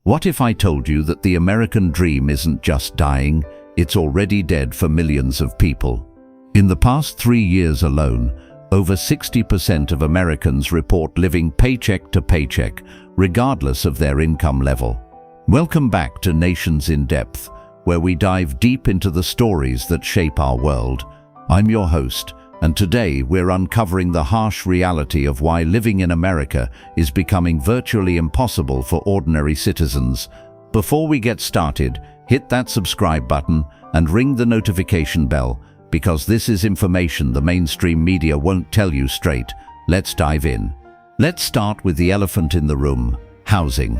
What if I told you that the American dream isn't just dying, it's already dead for millions of people? In the past 3 years alone, over 60% of Americans report living paycheck to paycheck, regardless of their income level. Welcome back to Nations in Depth, where we dive deep into the stories that shape our world. I'm your host, and today we're uncovering the harsh reality of why living in America is becoming virtually impossible for ordinary citizens. Before we get started, hit that subscribe button and ring the notification bell, because this is information the mainstream media won't tell you straight. Let's dive in. Let's start with the elephant in the room: housing.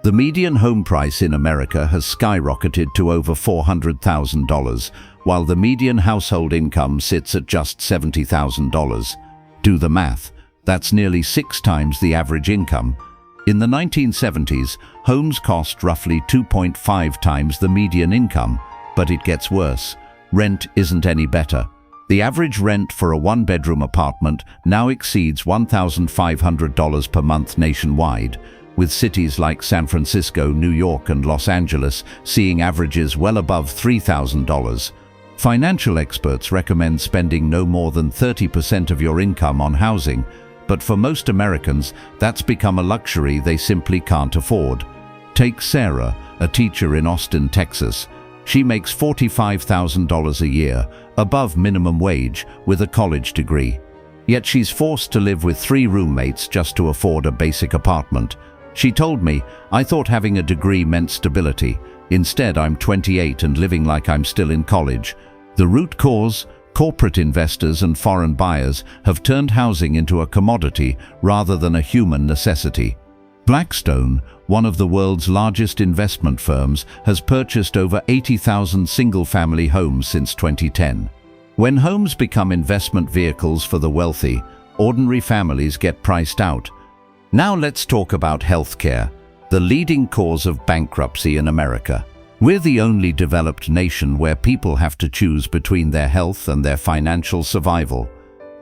The median home price in America has skyrocketed to over $400,000, while the median household income sits at just $70,000. Do the math. That's nearly 6 times the average income. In the 1970s, homes cost roughly 2.5 times the median income, but it gets worse. Rent isn't any better. The average rent for a one-bedroom apartment now exceeds $1,500 per month nationwide, with cities like San Francisco, New York, and Los Angeles seeing averages well above $3,000. Financial experts recommend spending no more than 30% of your income on housing, but for most Americans, that's become a luxury they simply can't afford. Take Sarah, a teacher in Austin, Texas. She makes $45,000 a year, above minimum wage, with a college degree. Yet she's forced to live with 3 roommates just to afford a basic apartment. She told me, "I thought having a degree meant stability. Instead, I'm 28 and living like I'm still in college." The root cause? Corporate investors and foreign buyers have turned housing into a commodity rather than a human necessity. Blackstone, one of the world's largest investment firms, has purchased over 80,000 single-family homes since 2010. When homes become investment vehicles for the wealthy, ordinary families get priced out. Now let's talk about healthcare, the leading cause of bankruptcy in America. We're the only developed nation where people have to choose between their health and their financial survival.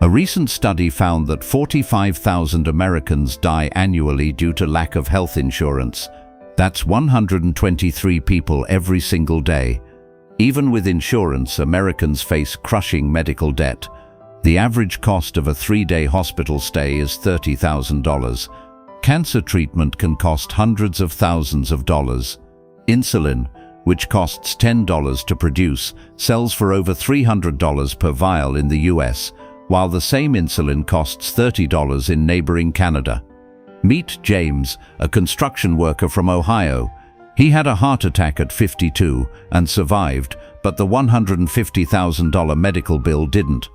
A recent study found that 45,000 Americans die annually due to lack of health insurance. That's 123 people every single day. Even with insurance, Americans face crushing medical debt. The average cost of a 3-day hospital stay is $30,000. Cancer treatment can cost hundreds of thousands of dollars. Insulin, which costs $10 to produce, sells for over $300 per vial in the US, while the same insulin costs $30 in neighboring Canada. Meet James, a construction worker from Ohio. He had a heart attack at 52 and survived, but the $150,000 medical bill didn't.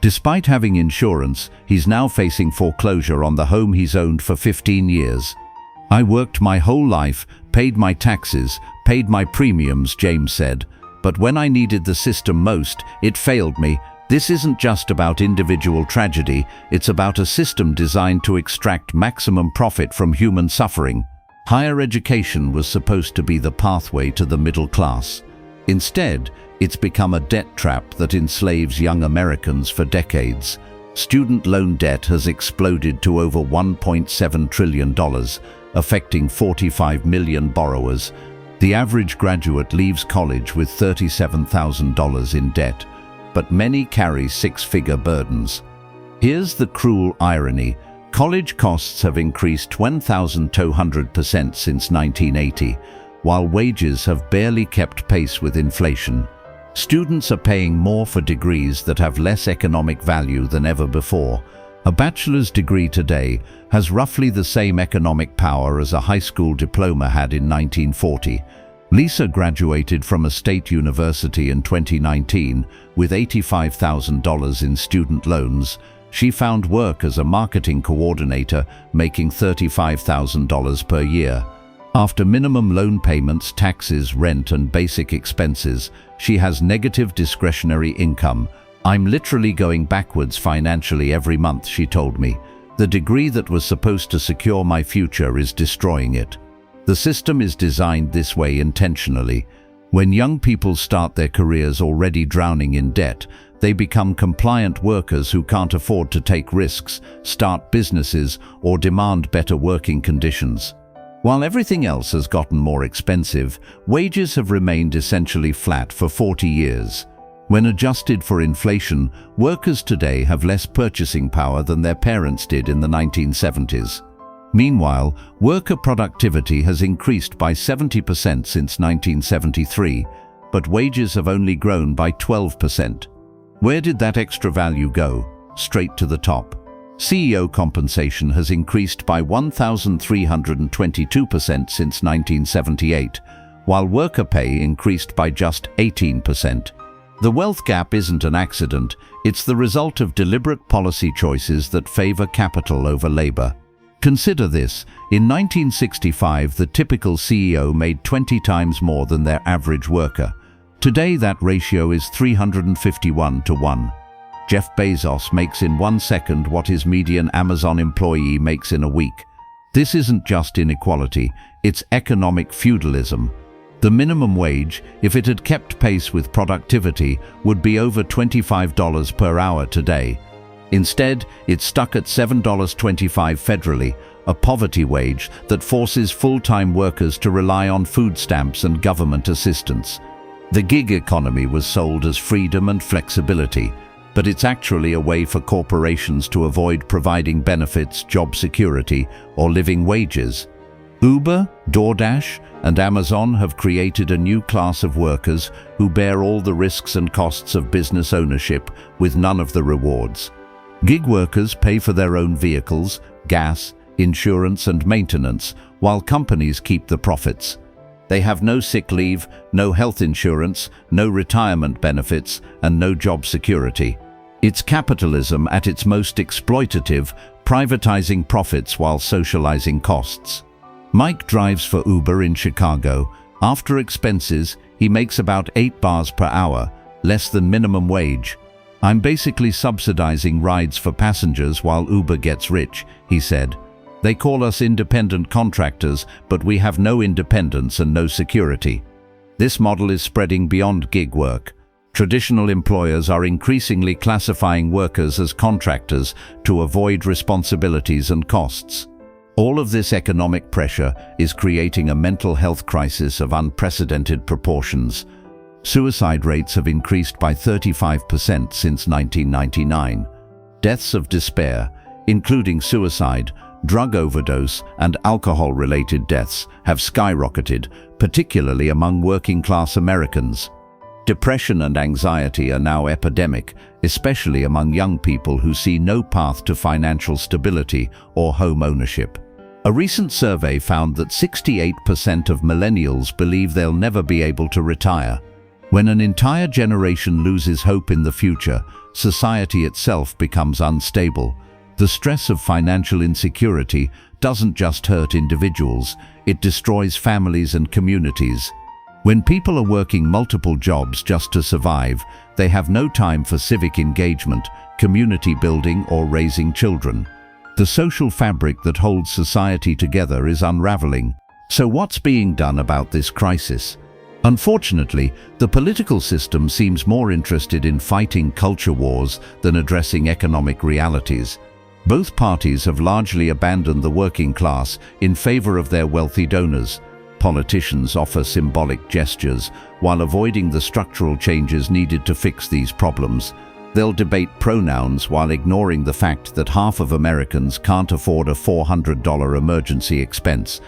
Despite having insurance, he's now facing foreclosure on the home he's owned for 15 years. "I worked my whole life, paid my taxes, paid my premiums," James said, "but when I needed the system most, it failed me." This isn't just about individual tragedy, it's about a system designed to extract maximum profit from human suffering. Higher education was supposed to be the pathway to the middle class. Instead, it's become a debt trap that enslaves young Americans for decades. Student loan debt has exploded to over $1.7 trillion, affecting 45 million borrowers. The average graduate leaves college with $37,000 in debt, but many carry 6-figure burdens. Here's the cruel irony. College costs have increased 1,200% since 1980, while wages have barely kept pace with inflation. Students are paying more for degrees that have less economic value than ever before. A bachelor's degree today has roughly the same economic power as a high school diploma had in 1940. Lisa graduated from a state university in 2019 with $85,000 in student loans. She found work as a marketing coordinator, making $35,000 per year. After minimum loan payments, taxes, rent, and basic expenses, she has negative discretionary income. "I'm literally going backwards financially every month," she told me. "The degree that was supposed to secure my future is destroying it." The system is designed this way intentionally. When young people start their careers already drowning in debt, they become compliant workers who can't afford to take risks, start businesses, or demand better working conditions. While everything else has gotten more expensive, wages have remained essentially flat for 40 years. When adjusted for inflation, workers today have less purchasing power than their parents did in the 1970s. Meanwhile, worker productivity has increased by 70% since 1973, but wages have only grown by 12%. Where did that extra value go? Straight to the top. CEO compensation has increased by 1,322% since 1978, while worker pay increased by just 18%. The wealth gap isn't an accident, it's the result of deliberate policy choices that favor capital over labor. Consider this: in 1965, the typical CEO made 20 times more than their average worker. Today that ratio is 351 to 1. Jeff Bezos makes in 1 second what his median Amazon employee makes in a week. This isn't just inequality, it's economic feudalism. The minimum wage, if it had kept pace with productivity, would be over $25 per hour today. Instead, it's stuck at $7.25 federally, a poverty wage that forces full-time workers to rely on food stamps and government assistance. The gig economy was sold as freedom and flexibility, but it's actually a way for corporations to avoid providing benefits, job security, or living wages. Uber, DoorDash, and Amazon have created a new class of workers who bear all the risks and costs of business ownership with none of the rewards. Gig workers pay for their own vehicles, gas, insurance, and maintenance, while companies keep the profits. They have no sick leave, no health insurance, no retirement benefits, and no job security. It's capitalism at its most exploitative, privatizing profits while socializing costs. Mike drives for Uber in Chicago. After expenses, he makes about $8 per hour, less than minimum wage. "I'm basically subsidizing rides for passengers while Uber gets rich," he said. "They call us independent contractors, but we have no independence and no security." This model is spreading beyond gig work. Traditional employers are increasingly classifying workers as contractors to avoid responsibilities and costs. All of this economic pressure is creating a mental health crisis of unprecedented proportions. Suicide rates have increased by 35% since 1999. Deaths of despair, including suicide, drug overdose, and alcohol-related deaths, have skyrocketed, particularly among working-class Americans. Depression and anxiety are now epidemic, especially among young people who see no path to financial stability or home ownership. A recent survey found that 68% of millennials believe they'll never be able to retire. When an entire generation loses hope in the future, society itself becomes unstable. The stress of financial insecurity doesn't just hurt individuals, it destroys families and communities. When people are working multiple jobs just to survive, they have no time for civic engagement, community building, or raising children. The social fabric that holds society together is unraveling. So what's being done about this crisis? Unfortunately, the political system seems more interested in fighting culture wars than addressing economic realities. Both parties have largely abandoned the working class in favor of their wealthy donors. Politicians offer symbolic gestures while avoiding the structural changes needed to fix these problems. They'll debate pronouns while ignoring the fact that half of Americans can't afford a $400 emergency expense.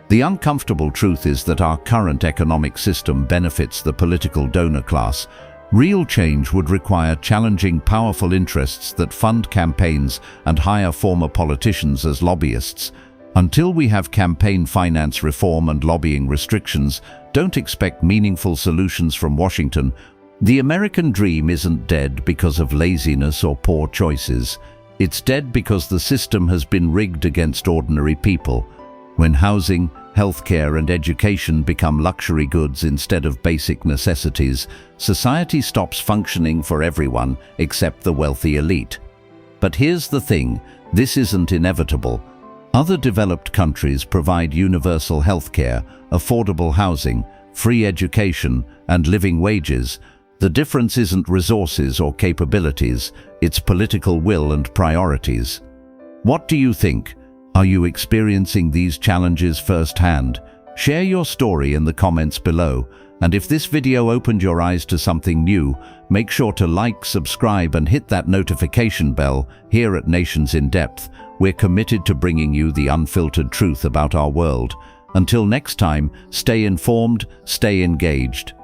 The uncomfortable truth is that our current economic system benefits the political donor class. Real change would require challenging powerful interests that fund campaigns and hire former politicians as lobbyists. Until we have campaign finance reform and lobbying restrictions, don't expect meaningful solutions from Washington. The American dream isn't dead because of laziness or poor choices. It's dead because the system has been rigged against ordinary people. When housing, healthcare, and education become luxury goods instead of basic necessities, society stops functioning for everyone except the wealthy elite. But here's the thing, this isn't inevitable. Other developed countries provide universal healthcare, affordable housing, free education, and living wages. The difference isn't resources or capabilities, it's political will and priorities. What do you think? Are you experiencing these challenges firsthand? Share your story in the comments below. And if this video opened your eyes to something new, make sure to like, subscribe, and hit that notification bell. Here at Nations in Depth, we're committed to bringing you the unfiltered truth about our world. Until next time, stay informed, stay engaged.